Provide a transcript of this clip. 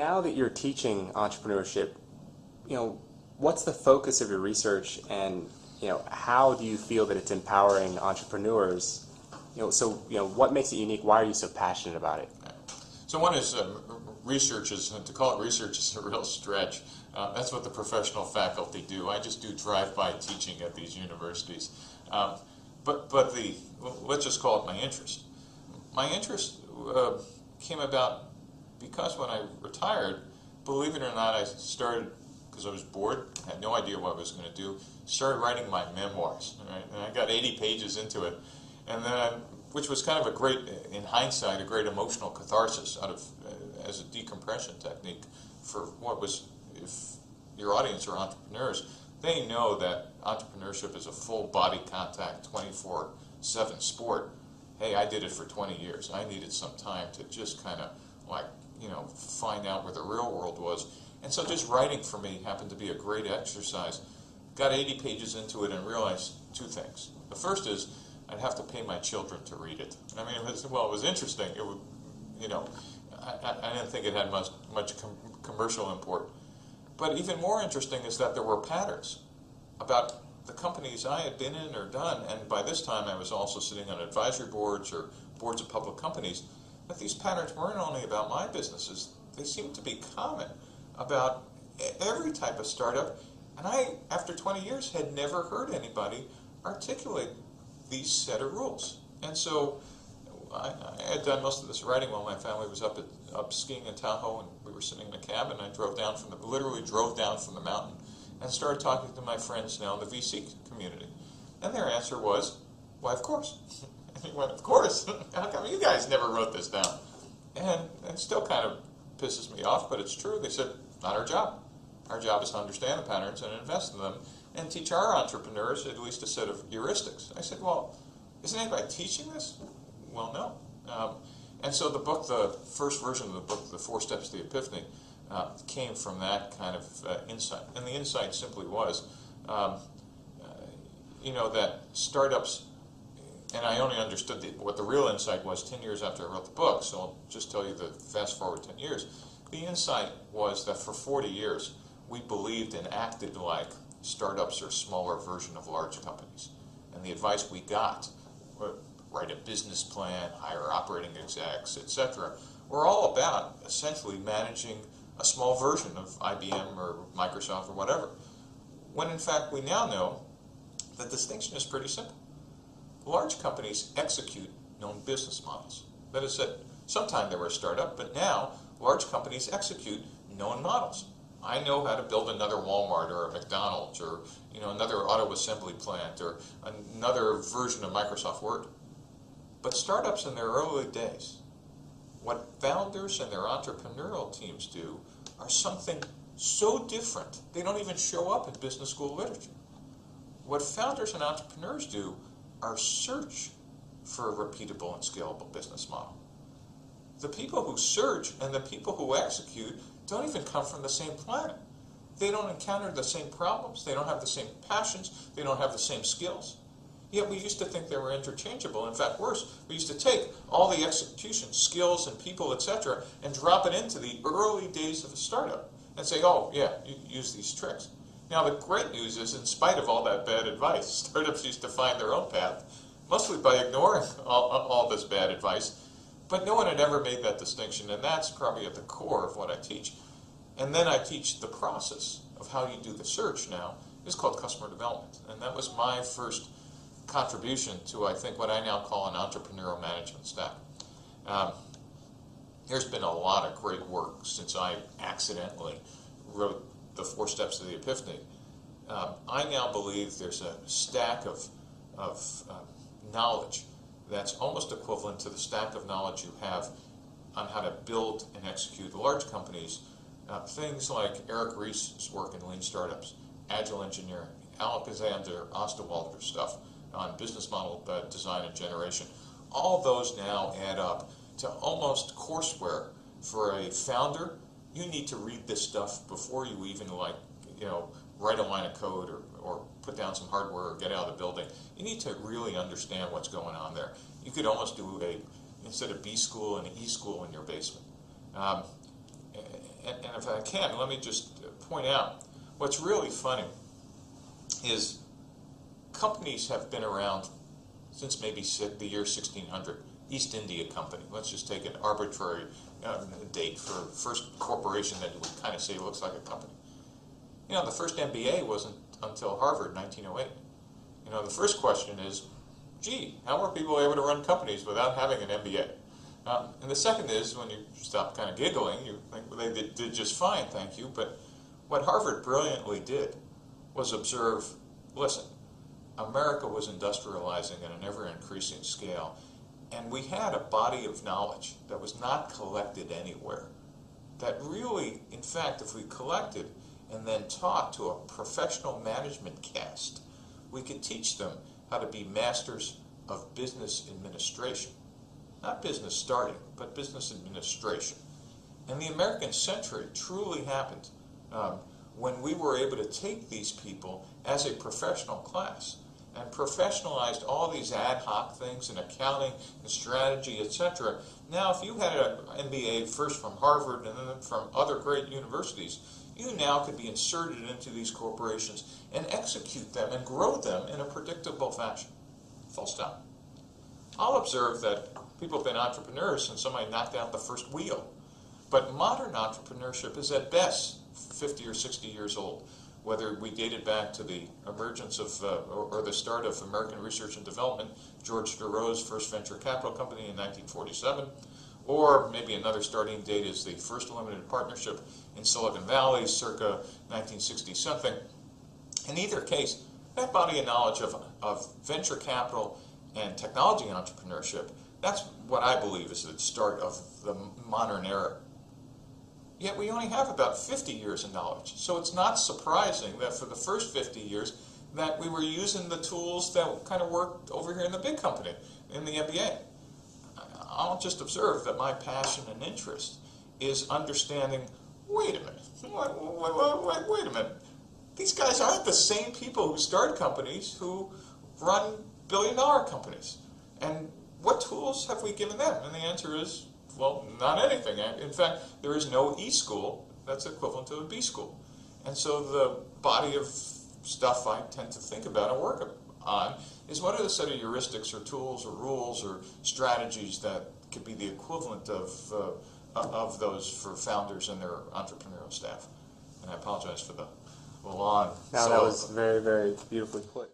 now that you're teaching entrepreneurship, what's the focus of your research, and how do you feel that it's empowering entrepreneurs? What makes it unique? Why are you so passionate about it? So one is research is, to call it research is a real stretch. That's what the professional faculty do. I just do drive-by teaching at these universities. Let's just call it my interest. My interest came about because when I retired, believe it or not, I started, because I was bored, had no idea what I was going to do, started writing my memoirs. Right? And I got 80 pages into it, and then which was kind of a great, in hindsight, a great emotional catharsis out of as a decompression technique for what was, if your audience are entrepreneurs, they know that entrepreneurship is a full body contact, 24/7 sport. Hey, I did it for 20 years. I needed some time to just kind of find out where the real world was. And so just writing for me happened to be a great exercise. Got 80 pages into it and realized two things. The first is I'd have to pay my children to read it. I mean, it was interesting. It would, I didn't think it had much commercial import. But even more interesting is that there were patterns about the companies I had been in or done, and by this time I was also sitting on advisory boards or boards of public companies, that these patterns weren't only about my businesses, they seemed to be common about every type of startup. And I, after 20 years, had never heard anybody articulate these set of rules. And so I had done most of this writing while my family was up skiing in Tahoe, and we were sitting in a cab, and I literally drove down from the mountain and started talking to my friends now in the VC community. And their answer was, why, of course. And he went, of course? How come you guys never wrote this down? And it still kind of pisses me off, but it's true. They said, not our job. Our job is to understand the patterns and invest in them and teach our entrepreneurs at least a set of heuristics. I said, well, isn't anybody teaching this? Well, no. And so the book, the first version of the book, The 4 Steps to the Epiphany, came from that kind of insight. And the insight simply was, that startups, and I only understood what the real insight was 10 years after I wrote the book, so I'll just tell you the fast forward 10 years. The insight was that for 40 years, we believed and acted like startups are a smaller version of large companies. And the advice we got, write a business plan, hire operating execs, etc., were all about essentially managing a small version of IBM or Microsoft or whatever. When in fact we now know the distinction is pretty simple. Large companies execute known business models. That is that sometime they were a startup, but now large companies execute known models. I know how to build another Walmart or a McDonald's or another auto assembly plant or another version of Microsoft Word. But startups in their early days, what founders and their entrepreneurial teams do are something so different, they don't even show up in business school literature. What founders and entrepreneurs do are search for a repeatable and scalable business model. The people who search and the people who execute don't even come from the same planet. They don't encounter the same problems, they don't have the same passions, they don't have the same skills. Yet we used to think they were interchangeable. In fact, worse, we used to take all the execution skills and people, etc., and drop it into the early days of a startup and say, oh, yeah, you use these tricks. Now, the great news is, in spite of all that bad advice, startups used to find their own path, mostly by ignoring all this bad advice, but no one had ever made that distinction, and that's probably at the core of what I teach. And then I teach the process of how you do the search now. It's called customer development, and that was my first contribution to, I think, what I now call an entrepreneurial management stack. There's been a lot of great work since I accidentally wrote the 4 Steps to the Epiphany. I now believe there's a stack of knowledge that's almost equivalent to the stack of knowledge you have on how to build and execute large companies. Things like Eric Ries's work in lean startups, agile engineering, Alexander Osterwalder's stuff on business model design and generation. All those now add up to almost courseware for a founder. You need to read this stuff before you even write a line of code or put down some hardware or get out of the building. You need to really understand what's going on there. You could almost do instead of B school, an E school in your basement. if I can, let me just point out what's really funny is companies have been around since maybe the year 1600. East India Company. Let's just take an arbitrary date for first corporation that would kind of say looks like a company. You know, the first MBA wasn't until Harvard, 1908. You know, the first question is, gee, how were people able to run companies without having an MBA? And the second is, when you stop kind of giggling, you think, well, they did just fine, thank you. But what Harvard brilliantly did was observe, listen, America was industrializing at an ever-increasing scale, and we had a body of knowledge that was not collected anywhere. That really, in fact, if we collected and then taught to a professional management caste, we could teach them how to be masters of business administration. Not business starting, but business administration. And the American century truly happened when we were able to take these people as a professional class and professionalized all these ad hoc things in accounting and strategy, etc. Now, if you had an MBA first from Harvard and then from other great universities, you now could be inserted into these corporations and execute them and grow them in a predictable fashion. Full stop. I'll observe that people have been entrepreneurs since somebody knocked out the first wheel. But modern entrepreneurship is at best 50 or 60 years old. Whether we date it back to the emergence of, or the start of American research and development, George Thoreau's first venture capital company in 1947, or maybe another starting date is the first limited partnership in Silicon Valley, circa 1960-something. In either case, that body of knowledge of venture capital and technology entrepreneurship, that's what I believe is the start of the modern era. Yet we only have about 50 years of knowledge. So it's not surprising that for the first 50 years that we were using the tools that kind of worked over here in the big company, in the MBA. I'll just observe that my passion and interest is understanding, wait a minute, wait a minute. These guys aren't the same people who start companies who run billion-dollar companies. And what tools have we given them? And the answer is, well, not anything. In fact, there is no E-school that's equivalent to a B-school. And so the body of stuff I tend to think about and work on is what are the set of heuristics or tools or rules or strategies that could be the equivalent of those for founders and their entrepreneurial staff. And I apologize for the long... No, that was very, very beautifully put.